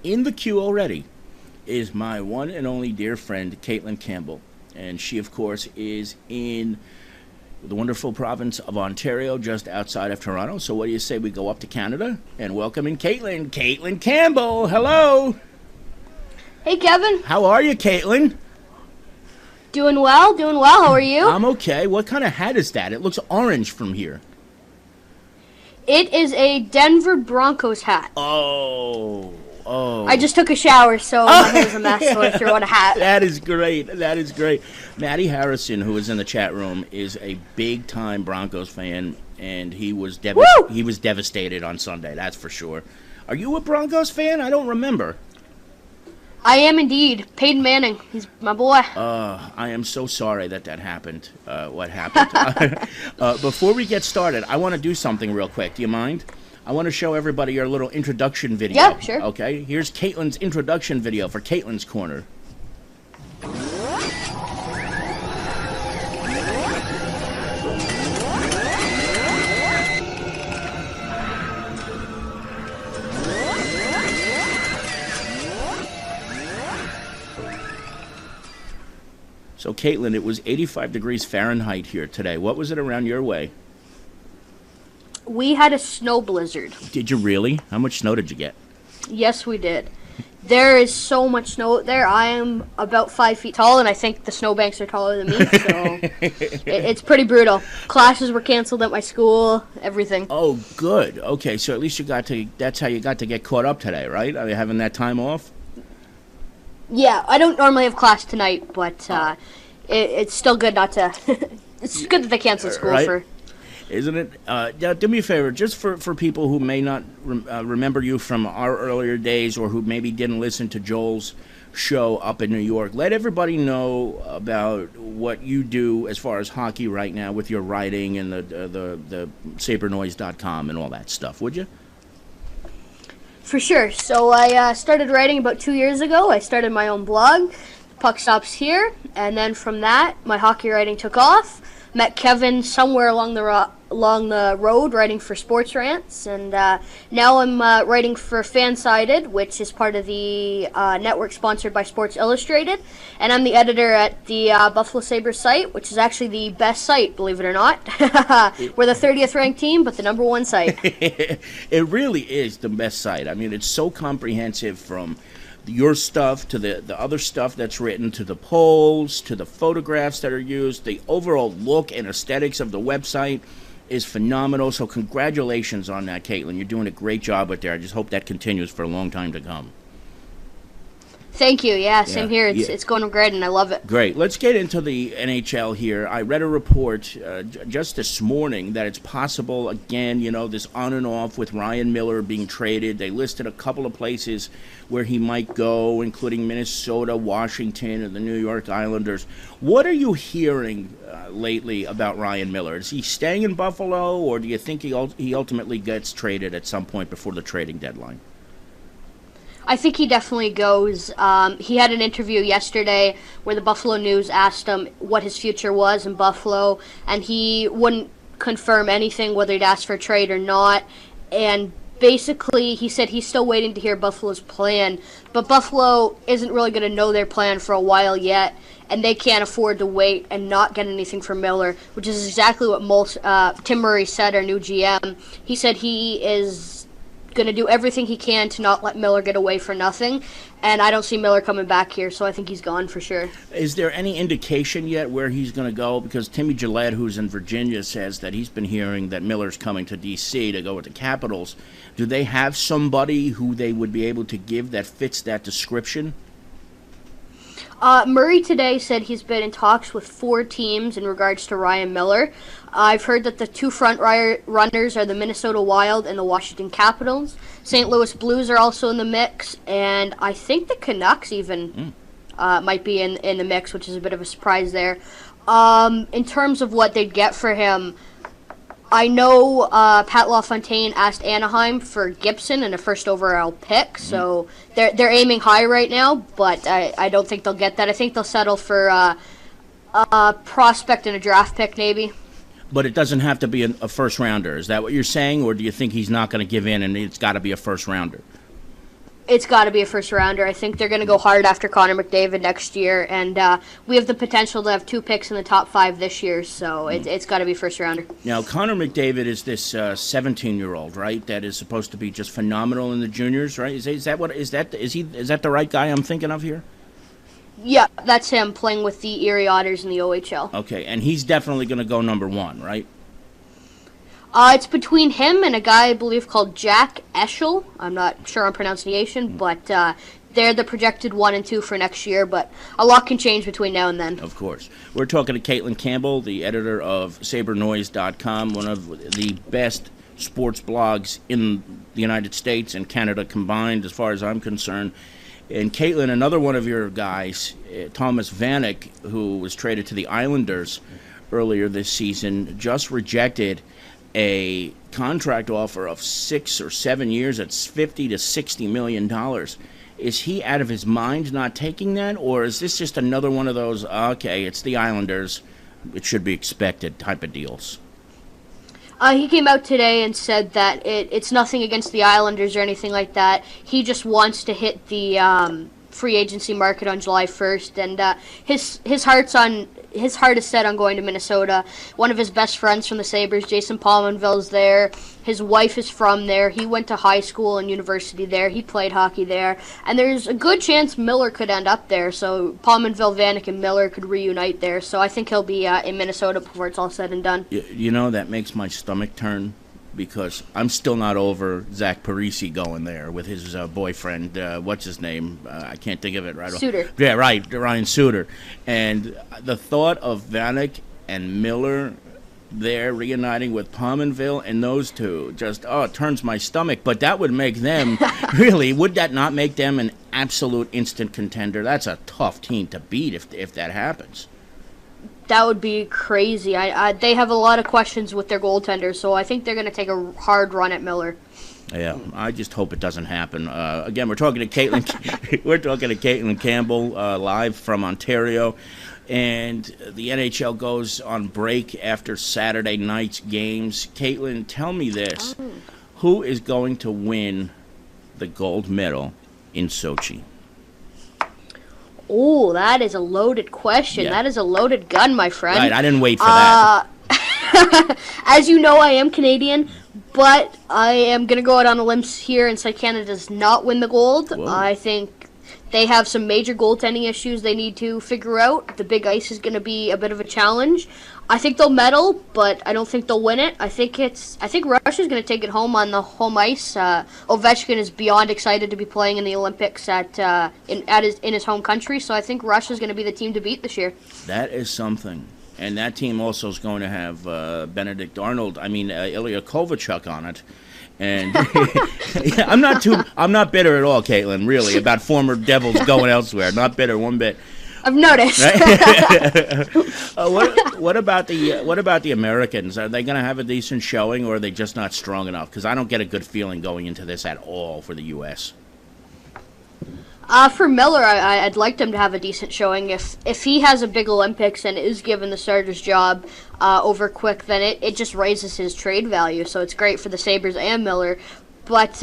in the queue already is my one and only dear friend, Caitlin Campbell. And she, of course, is in the wonderful province of Ontario, just outside of Toronto. So what do you say we go up to Canada and welcome in Caitlin? Caitlin Campbell, hello. Hey, Kevin. How are you, Caitlin? Doing well, doing well. How are you? I'm okay. What kind of hat is that? It looks orange from here. It is a Denver Broncos hat. Oh. I just took a shower, so my hair is a mess, so I threw on a hat. That is great. That is great. Maddie Harrison, who is in the chat room, is a big-time Broncos fan, and he was devastated on Sunday, that's for sure. Are you a Broncos fan? I don't remember. I am indeed. Peyton Manning. He's my boy. I am so sorry that happened, what happened. Before we get started, I want to do something real quick. Do you mind? I want to show everybody our little introduction video. Yeah, sure. Okay, here's Caitlin's introduction video for Caitlin's Corner. So, Caitlin, it was 85 degrees Fahrenheit here today. What was it around your way? We had a snow blizzard. Did you really? How much snow did you get? Yes, we did. There is so much snow out there. I am about 5 feet tall, and I think the snowbanks are taller than me, so it's pretty brutal. Classes were canceled at my school, everything. Oh, good. Okay, so at least that's how you got to get caught up today, right? Are you having that time off? Yeah, I don't normally have class tonight, but it's still good not to. It's good that they canceled school right? for. Isn't it? Now, do me a favor, just for people who may not remember you from our earlier days, or who maybe didn't listen to Joel's show up in New York, let everybody know about what you do as far as hockey right now with your writing and the sabernoise.com and all that stuff, would you? For sure. So I started writing about 2 years ago. I started my own blog, Puck Stops Here, and then from that, my hockey writing took off. Met Kevin somewhere along the road writing for Sports Rants, and now I'm writing for Fansided, which is part of the network sponsored by Sports Illustrated, and I'm the editor at the Buffalo Sabres site, which is actually the best site, believe it or not. We're the 30th ranked team, but the number one site. It really is the best site. I mean, it's so comprehensive, from your stuff to the other stuff that's written, to the polls, to the photographs that are used. The overall look and aesthetics of the website is phenomenal. So congratulations on that, Caitlin. You're doing a great job with there. I just hope that continues for a long time to come. Thank you. Yeah, same here. It's going great, and I love it. Great. Let's get into the NHL here. I read a report just this morning that it's possible, again, this on and off with Ryan Miller being traded. They listed a couple of places where he might go, including Minnesota, Washington, and the New York Islanders. What are you hearing lately about Ryan Miller? Is he staying in Buffalo, or do you think he ultimately gets traded at some point before the trading deadline? I think he definitely goes. He had an interview yesterday where the Buffalo News asked him what his future was in Buffalo, and he wouldn't confirm anything, whether he'd asked for a trade or not. And basically, he said he's still waiting to hear Buffalo's plan, but Buffalo isn't really going to know their plan for a while yet, and they can't afford to wait and not get anything from Miller, which is exactly what Tim Murray said, our new GM. He said he is going to do everything he can to not let Miller get away for nothing, and I don't see Miller coming back here, so I think he's gone for sure. Is there any indication yet where he's going to go? Because Timmy Gillette, who's in Virginia, says that he's been hearing that Miller's coming to D.C. to go with the Capitals. Do they have somebody who they would be able to give that fits that description? Murray today said he's been in talks with 4 teams in regards to Ryan Miller. I've heard that the 2 front runners are the Minnesota Wild and the Washington Capitals. St. Louis Blues are also in the mix, and I think the Canucks even might be in the mix, which is a bit of a surprise there. In terms of what they'd get for him, I know Pat LaFontaine asked Anaheim for Gibson and a first overall pick, so they're aiming high right now, but I don't think they'll get that. I think they'll settle for a prospect and a draft pick maybe. But it doesn't have to be a first rounder. Is that what you're saying, or do you think he's not going to give in and it's got to be a first rounder? It's got to be a first-rounder. I think they're going to go hard after Connor McDavid next year, and we have the potential to have 2 picks in the top 5 this year, so it's got to be first-rounder. Now, Connor McDavid is this 17-year-old, right? That is supposed to be just phenomenal in the juniors, right? Is that the right guy I'm thinking of here? Yeah, that's him playing with the Erie Otters in the OHL. Okay, and he's definitely going to go number 1, right? It's between him and a guy I believe called Jack Eschel. I'm not sure on pronunciation, but they're the projected 1 and 2 for next year. But a lot can change between now and then. Of course. We're talking to Caitlin Campbell, the editor of SaberNoise.com, one of the best sports blogs in the United States and Canada combined, as far as I'm concerned. And Caitlin, another one of your guys, Tomas Vanek, who was traded to the Islanders earlier this season, just rejected a contract offer of 6 or 7 years at $50 to $60 million. Is he out of his mind not taking that, or is this just another one of those, okay, it's the Islanders, it should be expected type of deals? He came out today and said that it's nothing against the Islanders or anything like that. He just wants to hit the free agency market on July 1st, and his heart is set on going to Minnesota. One of his best friends from the Sabres, Jason Pominville's there. His wife is from there. He went to high school and university there. He played hockey there. And there's a good chance Miller could end up there. So Pominville, Vanek, and Miller could reunite there. So I think he'll be in Minnesota before it's all said and done. You know, that makes my stomach turn, because I'm still not over Zach Parise going there with his boyfriend. What's his name? I can't think of it right. Suter. Yeah, right, Ryan Suter. And the thought of Vanek and Miller there reuniting with Pominville and those two just, it turns my stomach. But that would make them, really, would that not make them an absolute instant contender? That's a tough team to beat if that happens. That would be crazy. They have a lot of questions with their goaltender, so I think they're going to take a hard run at Miller. Yeah, I just hope it doesn't happen. Again, we're talking to Caitlin. We're talking to Caitlin Campbell live from Ontario, and the NHL goes on break after Saturday night's games. Caitlin, tell me this: who is going to win the gold medal in Sochi? Oh, that is a loaded question. Yeah. That is a loaded gun, my friend. Right, I didn't wait for that. As you know, I am Canadian, but I am going to go out on a limb here and say Canada does not win the gold. Whoa. I think they have some major goaltending issues they need to figure out. The big ice is going to be a bit of a challenge. I think they'll medal, but I don't think they'll win it. I think Russia's going to take it home on the home ice. Ovechkin is beyond excited to be playing in the Olympics in his home country, so I think Russia's going to be the team to beat this year. That is something. And that team also is going to have Ilya Kovalchuk on it. And yeah, I'm not bitter at all, Caitlin, really, about former Devils going elsewhere. Not bitter one bit. I've noticed. What about the Americans? Are they going to have a decent showing, or are they just not strong enough? Because I don't get a good feeling going into this at all for the U.S. For Miller, I'd like them to have a decent showing. If he has a big Olympics and is given the starter's job over Quick, then it just raises his trade value. So it's great for the Sabres and Miller. But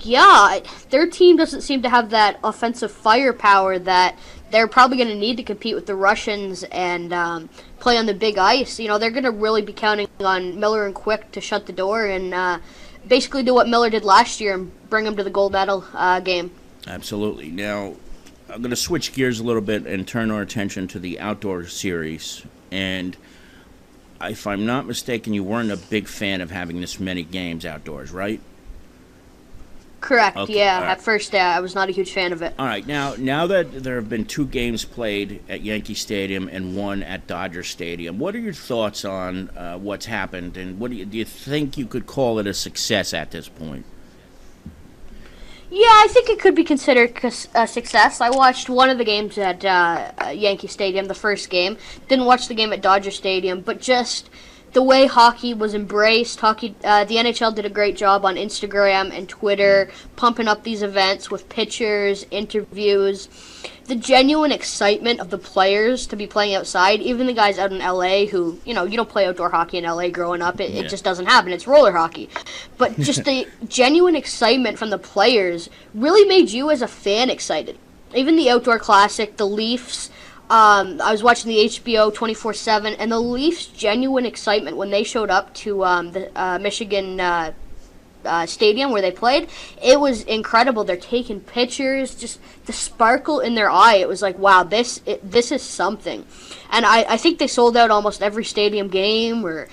yeah, their team doesn't seem to have that offensive firepower that they're probably going to need to compete with the Russians and play on the big ice. You know, they're going to really be counting on Miller and Quick to shut the door and basically do what Miller did last year and bring them to the gold medal game. Absolutely. Now, I'm going to switch gears a little bit and turn our attention to the outdoor series. And if I'm not mistaken, you weren't a big fan of having this many games outdoors, right? Correct, okay, yeah. Right. At first, I was not a huge fan of it. All right, now that there have been 2 games played at Yankee Stadium and 1 at Dodger Stadium, what are your thoughts on what's happened, and what do you think you could call it a success at this point? Yeah, I think it could be considered a success. I watched one of the games at Yankee Stadium, the first game. Didn't watch the game at Dodger Stadium, but just the way hockey was embraced. The NHL did a great job on Instagram and Twitter, pumping up these events with pictures, interviews, the genuine excitement of the players to be playing outside. Even the guys out in LA who, you don't play outdoor hockey in LA growing up. It just doesn't happen. It's roller hockey. But just the genuine excitement from the players really made you as a fan excited. Even the outdoor classic, the Leafs. I was watching the HBO 24/7, and the Leafs' genuine excitement when they showed up to the Michigan stadium where they played, it was incredible. They're taking pictures, just the sparkle in their eye. It was like, wow, this is something. And I think they sold out almost every stadium game, or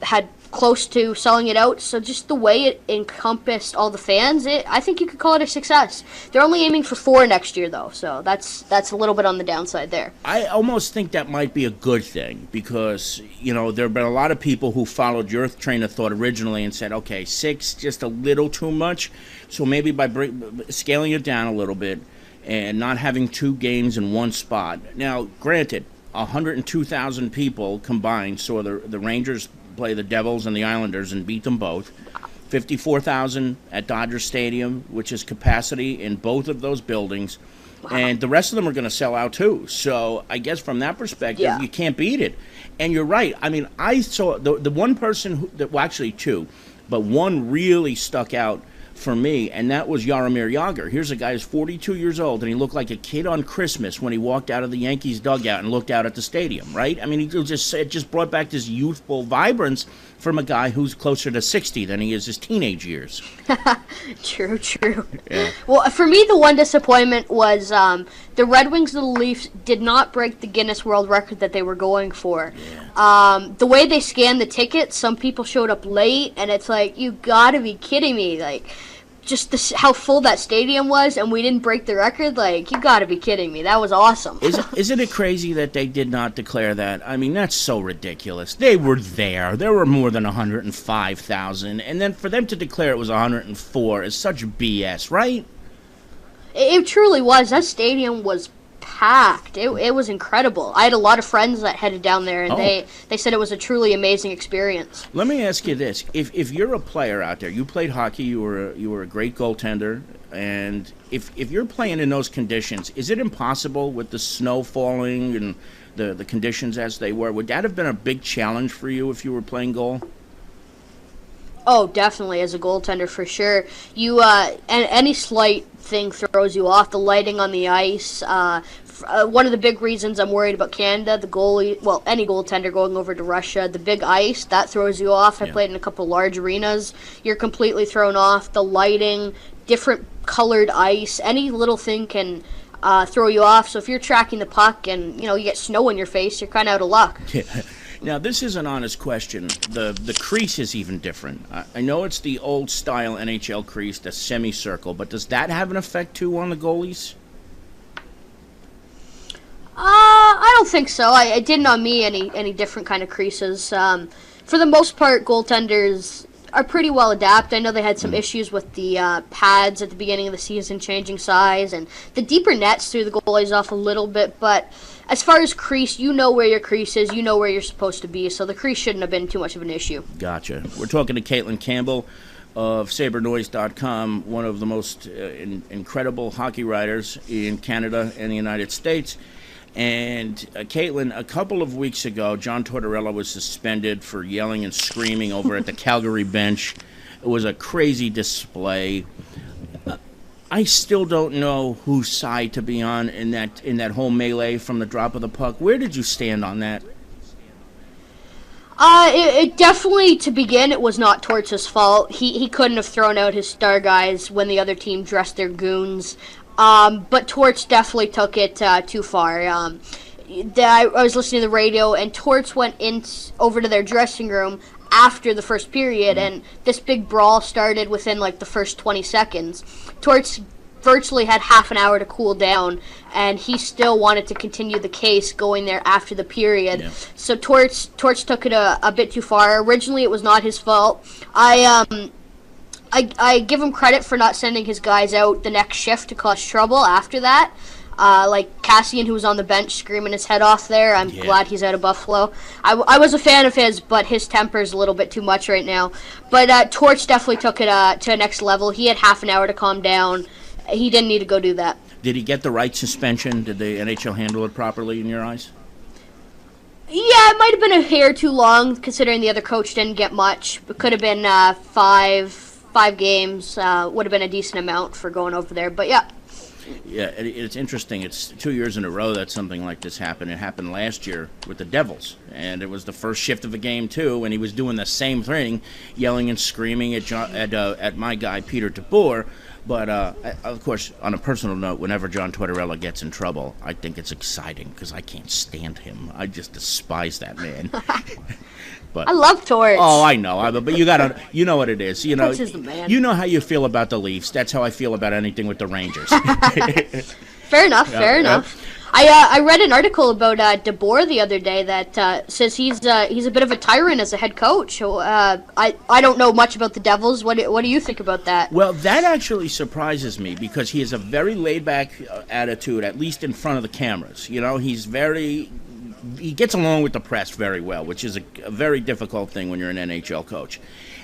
had close to selling it out. So just the way it encompassed all the fans, I think you could call it a success. They're only aiming for 4 next year, though, so that's a little bit on the downside there. I almost think that might be a good thing because, there have been a lot of people who followed your train of thought originally and said, okay, 6, just a little too much. So maybe by scaling it down a little bit and not having 2 games in one spot. Now, granted, 102,000 people combined saw the Rangers play the Devils and the Islanders and beat them both. 54,000 at Dodger Stadium, which is capacity in both of those buildings. Wow. And the rest of them are going to sell out too. So I guess from that perspective, you can't beat it. And you're right. I mean, I saw the one person actually 2, but one really stuck out for me, and that was Jaromir Jagr. Here's a guy who's 42 years old, and he looked like a kid on Christmas when he walked out of the Yankees dugout and looked out at the it right? I mean, it just brought back this youthful vibrance from a guy who's closer to 60 than he is his teenage years. True. Yeah. Well, for me, the one disappointment was the Red Wings and the Leafs did not break the Guinness World Record that they were going for. Yeah. The way they scanned the tickets, some people showed up late, and it's like, you gotta be kidding me. Like, just how full that stadium was, and we didn't break the record. Like, you got to be kidding me. That was awesome. Isn't it crazy that they did not declare that? I mean, that's so ridiculous. They were there. There were more than 105,000, and then for them to declare it was 104 is such BS, right? It truly was. That stadium was packed. It was incredible. I had a lot of friends that headed down there, and they said it was a truly amazing experience. Let me ask you this: if you're a player out there, you played hockey, you were a great goaltender, and if you're playing in those conditions, is it impossible with the snow falling and the conditions as they were? Would that have been a big challenge for you if you were playing goal? Oh, definitely, as a goaltender, for sure. You and any slight thing throws you off. The lighting on the ice. One of the big reasons I'm worried about Canada, the goalie, well, any goaltender going over to Russia, the big ice, that throws you off. I played in a couple large arenas. You're completely thrown off. The lighting, different colored ice, any little thing can throw you off. So if you're tracking the puck and, you get snow in your face, you're kind of out of luck. Yeah. Now, this is an honest question. The crease is even different. I know it's the old-style NHL crease, the semicircle, but does that have an effect, too, on the goalies? I don't think so. It didn't on me any different kind of creases. For the most part, goaltenders are pretty well adapted. I know they had some issues with the pads at the beginning of the season changing size, and the deeper nets threw the goalies off a little bit, but as far as crease, you know where your crease is, you know where you're supposed to be, so the crease shouldn't have been too much of an issue. Gotcha. We're talking to Caitlin Campbell of SaberNoise.com, one of the most incredible hockey writers in Canada and the United States. And Caitlin, a couple of weeks ago, John Tortorella was suspended for yelling and screaming over at the Calgary bench. It was a crazy display. I still don't know whose side to be on in that whole melee from the drop of the puck. Where did you stand on that? It definitely, to begin, it was not Torts' fault. He couldn't have thrown out his star guys when the other team dressed their goons. But Torts definitely took it too far. I was listening to the radio, and Torts went over to their dressing room after the first period, and this big brawl started within like the first 20 seconds. Torts virtually had half an hour to cool down, and he still wanted to continue the case going there after the period. Yeah. So Torts took it a bit too far. Originally, it was not his fault. I give him credit for not sending his guys out the next shift to cause trouble after that. like Cassian, who was on the bench screaming his head off there. I'm glad he's out of Buffalo. I was a fan of his, but his temper's a little bit too much right now. But Torch definitely took it to a next level. He had half an hour to calm down. He didn't need to go do that. Did he get the right suspension? Did the NHL handle it properly in your eyes? Yeah, it might have been a hair too long, considering the other coach didn't get much. It could have been five games. Would have been a decent amount for going over there. But yeah. Yeah, it's interesting. It's 2 years in a row that something like this happened. It happened last year with the Devils, and it was the first shift of the game too. And he was doing the same thing, yelling and screaming at my guy Peter DeBoer. But, of course, on a personal note, whenever John Tortorella gets in trouble, I think it's exciting because I can't stand him. I just despise that man. But I love Torch. Oh, I know. But you know what it is. Torch is the man. You know how you feel about the Leafs. That's how I feel about anything with the Rangers. Fair enough. I read an article about DeBoer the other day that says he's a bit of a tyrant as a head coach. I don't know much about the Devils. What do you think about that? Well, that actually surprises me because he has a very laid-back attitude, at least in front of the cameras. He gets along with the press very well, which is a very difficult thing when you're an NHL coach.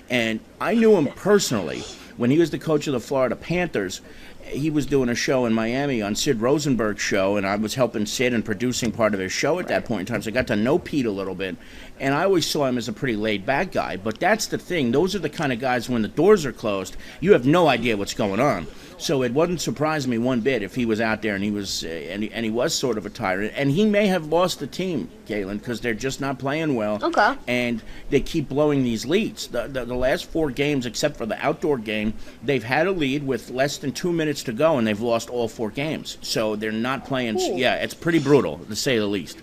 And I knew him personally when he was the coach of the Florida Panthers. He was doing a show in Miami on Sid Rosenberg's show, and I was helping Sid and producing part of his show at that point in time, so I got to know Pete a little bit. And I always saw him as a pretty laid-back guy. But that's the thing. Those are the kind of guys, when the doors are closed, you have no idea what's going on. So it wouldn't surprise me one bit if he was out there and he was sort of a tyrant. And he may have lost the team, Caitlin, because they're just not playing well. Okay. And they keep blowing these leads. The last 4 games, except for the outdoor game, they've had a lead with less than 2 minutes to go, and they've lost all 4 games. So they're not playing. Ooh. Yeah, it's pretty brutal, to say the least.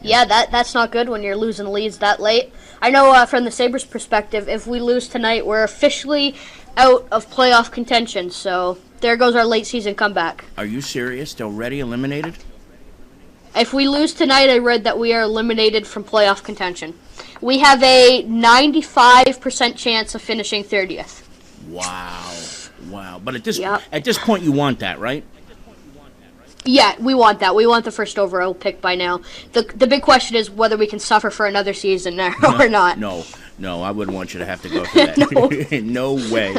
Yeah, that's not good when you're losing leads that late. I know from the Sabres' perspective, if we lose tonight, we're officially out of playoff contention. So there goes our late season comeback. Are you serious? They're already eliminated? If we lose tonight, I read that we are eliminated from playoff contention. We have a 95% chance of finishing 30th. Wow. But at this point, you want that, right? Yeah, we want that. We want the first overall pick by now. The big question is whether we can suffer for another season or not. No, I wouldn't want you to have to go through that. No way.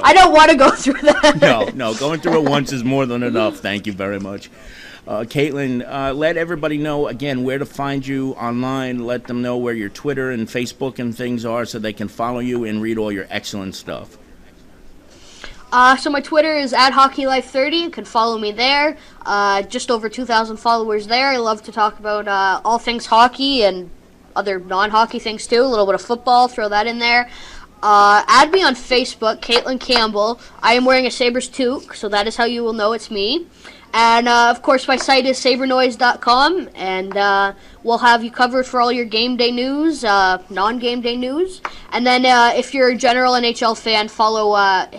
I don't want to go through that. No, going through it once is more than enough. Thank you very much. Caitlin, let everybody know, again, where to find you online. Let them know where your Twitter and Facebook and things are so they can follow you and read all your excellent stuff. So my Twitter is @HockeyLife30. You can follow me there. Just over 2,000 followers there. I love to talk about all things hockey and other non-hockey things too. A little bit of football, throw that in there. Add me on Facebook, Caitlin Campbell. I am wearing a Sabres toque, so that is how you will know it's me. And, of course, my site is sabernoise.com, and we'll have you covered for all your game day news, non-game day news. And then if you're a general NHL fan,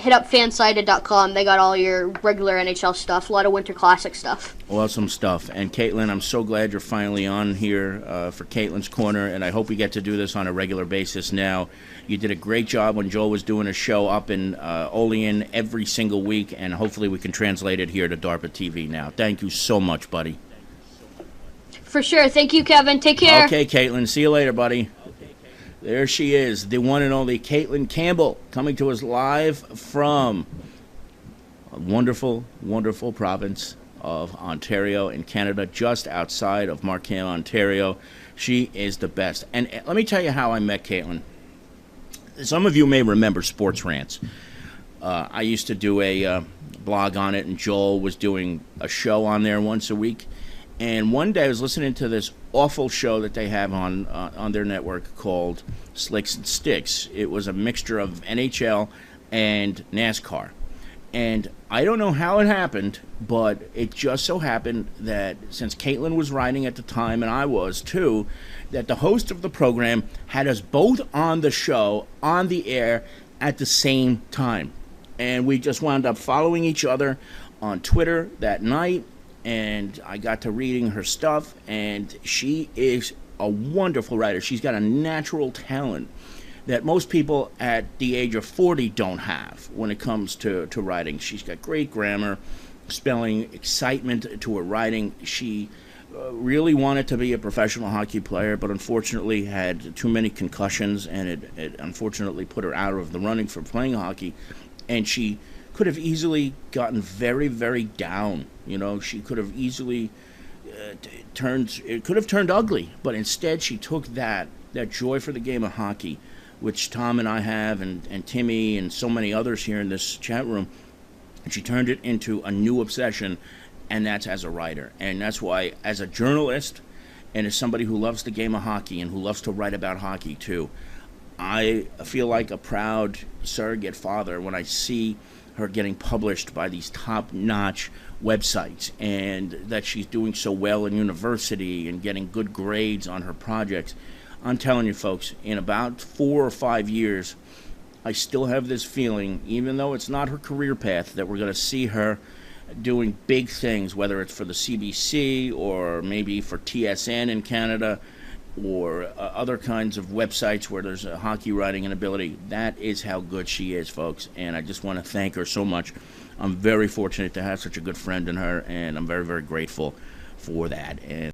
hit up fansided.com. They got all your regular NHL stuff, a lot of Winter Classic stuff. Awesome stuff. And, Caitlin, I'm so glad you're finally on here for Caitlin's Corner, and I hope we get to do this on a regular basis now. You did a great job when Joel was doing a show up in Olean every single week, and hopefully we can translate it here to DARPA TV now. Thank you so much, buddy. For sure. Thank you, Kevin. Take care. Okay, Caitlin. See you later, buddy. There she is, the one and only Caitlin Campbell, coming to us live from a wonderful, wonderful province of Ontario in Canada, just outside of Markham, Ontario. She is the best. And let me tell you how I met Caitlin. Some of you may remember Sports Rants. I used to do a blog on it, and Joel was doing a show on there once a week. And one day I was listening to this awful show that they have on their network called Slicks and Sticks. It was a mixture of NHL and NASCAR. And I don't know how it happened, but it just so happened that since Caitlin was writing at the time, and I was too, that the host of the program had us both on the show, on the air, at the same time. And we just wound up following each other on Twitter that night, and I got to reading her stuff, and she is a wonderful writer. She's got a natural talent that most people at the age of 40 don't have when it comes to writing. She's got great grammar, spelling excitement to her writing. She really wanted to be a professional hockey player, but unfortunately had too many concussions, and it unfortunately put her out of the running for playing hockey. And she could have easily gotten very, very down. You know, she could have easily it could have turned ugly, but instead she took that joy for the game of hockey, which Tom and I have, and Timmy and so many others here in this chat room, and she turned it into a new obsession, and that's as a writer. And that's why, as a journalist and as somebody who loves the game of hockey and who loves to write about hockey too, I feel like a proud surrogate father when I see her getting published by these top-notch websites, and that she's doing so well in university and getting good grades on her projects. I'm telling you, folks, in about 4 or 5 years, I still have this feeling, even though it's not her career path, that we're going to see her doing big things, whether it's for the CBC or maybe for TSN in Canada or other kinds of websites where there's a hockey writing and ability. That is how good she is, folks, and I just want to thank her so much. I'm very fortunate to have such a good friend in her, and I'm very, very grateful for that. And